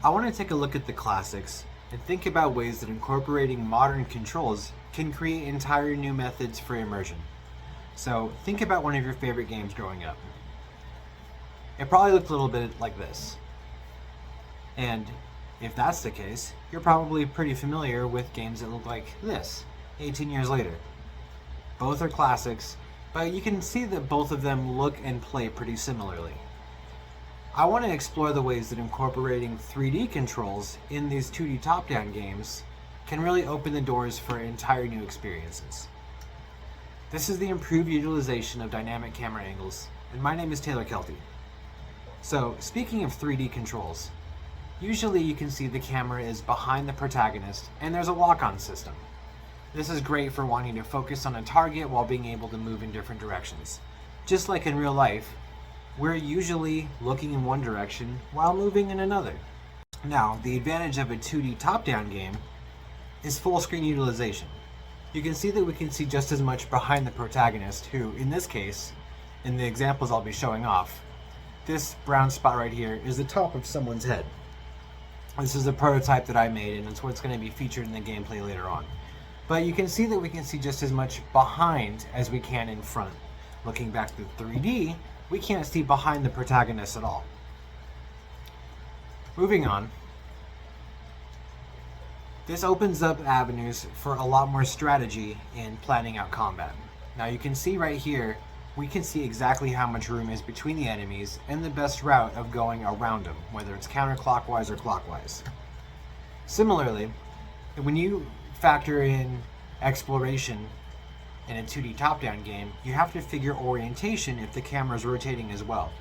I want to take a look at the classics and think about ways that incorporating modern controls can create entire new methods for immersion. So think about one of your favorite games growing up. It probably looked a little bit like this. And if that's the case, you're probably pretty familiar with games that look like this, 18 years later. Both are classics, but you can see that both of them look and play pretty similarly. I want to explore the ways that incorporating 3D controls in these 2D top-down games can really open the doors for entire new experiences. This is the improved utilization of dynamic camera angles, and my name is Taylor Kelty. So, speaking of 3D controls, usually you can see the camera is behind the protagonist and there's a lock-on system. This is great for wanting to focus on a target while being able to move in different directions. Just like in real life, we're usually looking in one direction while moving in another. Now, the advantage of a 2D top-down game is full screen utilization. You can see that we can see just as much behind the protagonist, who, in this case, in the examples I'll be showing off, this brown spot right here is the top of someone's head. This is a prototype that I made, and it's what's going to be featured in the gameplay later on. But you can see that we can see just as much behind as we can in front. Looking back to 3D, we can't see behind the protagonist at all. Moving on. This opens up avenues for a lot more strategy in planning out combat. Now you can see right here, we can see exactly how much room is between the enemies and the best route of going around them, whether it's counterclockwise or clockwise. Similarly, when you factor in exploration in a 2D top-down game, you have to figure orientation if the camera is rotating as well.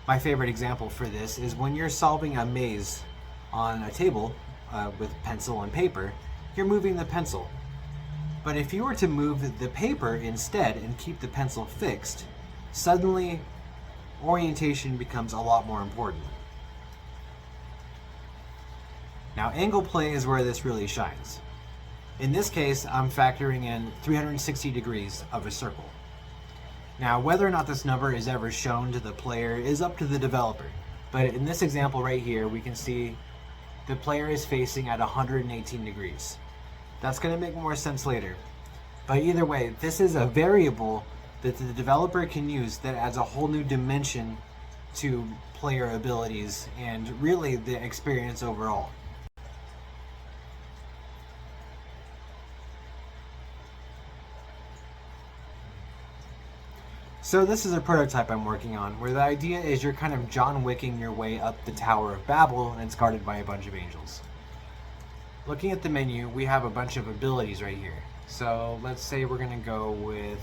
My favorite example for this is when you're solving a maze on a table with pencil and paper, you're moving the pencil. But if you were to move the paper instead and keep the pencil fixed, suddenly orientation becomes a lot more important. Now, angle play is where this really shines. In this case, I'm factoring in 360 degrees of a circle. Now, whether or not this number is ever shown to the player is up to the developer. But in this example right here, we can see the player is facing at 118 degrees. That's going to make more sense later. But either way, this is a variable that the developer can use that adds a whole new dimension to player abilities and really the experience overall. So this is a prototype I'm working on, where the idea is you're kind of John Wicking your way up the Tower of Babel, and it's guarded by a bunch of angels. Looking at the menu, we have a bunch of abilities right here. So let's say we're going to go with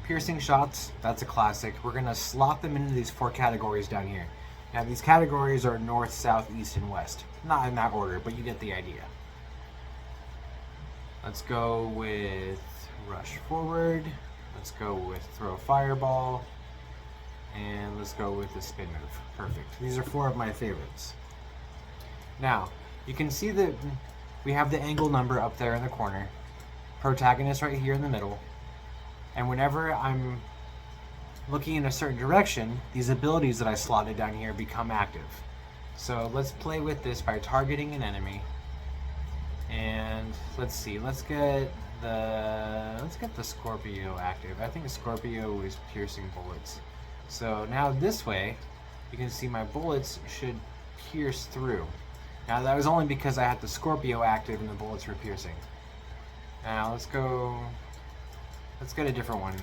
piercing shots. That's a classic. We're going to slot them into these 4 categories down here. Now these categories are north, south, east, and west. Not in that order, but you get the idea. Let's go with rush forward. Let's go with throw fireball, and let's go with the spin move. Perfect. These are 4 of my favorites. Now, you can see that we have the angle number up there in the corner, protagonist right here in the middle, and whenever I'm looking in a certain direction, these abilities that I slotted down here become active. So let's play with this by targeting an enemy, and let's see, let's get the Scorpio active. I think Scorpio is piercing bullets. So now this way, you can see my bullets should pierce through. Now that was only because I had the Scorpio active and the bullets were piercing. Now let's get a different one.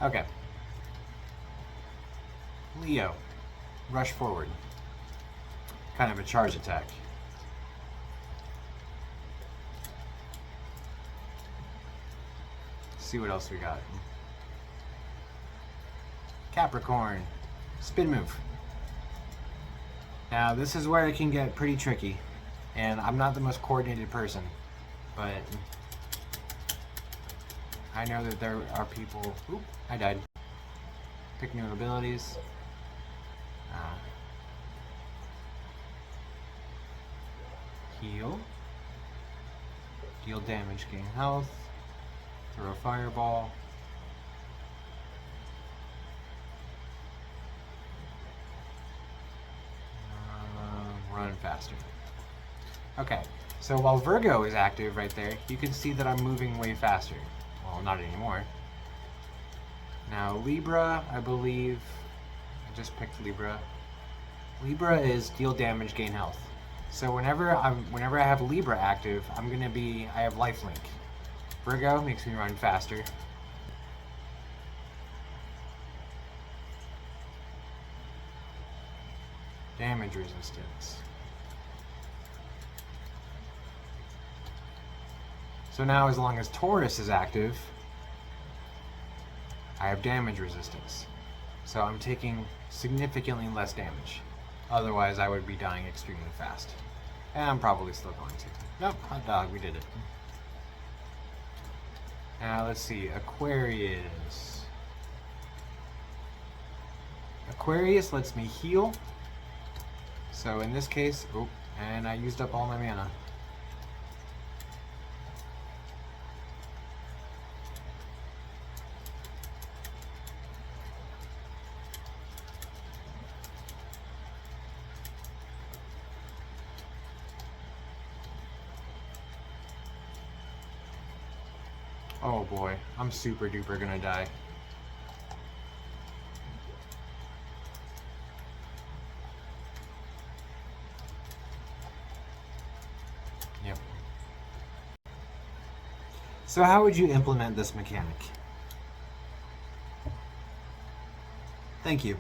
Okay. Leo, rush forward. Kind of a charge attack. See what else we got. Capricorn, spin move. Now this is where it can get pretty tricky, and I'm not the most coordinated person, but I know that there are people. Oop, I died. Pick new abilities. Heal. Deal damage, gain health. Throw a fireball. run faster. Okay, so while Virgo is active right there, you can see that I'm moving way faster. Well, not anymore. Now Libra, I believe, I just picked Libra. Libra is deal damage, gain health. So whenever I have Libra active, I have lifelink. Virgo makes me run faster. Damage resistance. So now as long as Taurus is active, I have damage resistance. So I'm taking significantly less damage. Otherwise I would be dying extremely fast. And I'm probably still going to. Nope, hot dog, we did it. Now let's see, Aquarius. Aquarius lets me heal. So in this case, and I used up all my mana. Oh boy, I'm super duper gonna die. Yep. So how would you implement this mechanic? Thank you.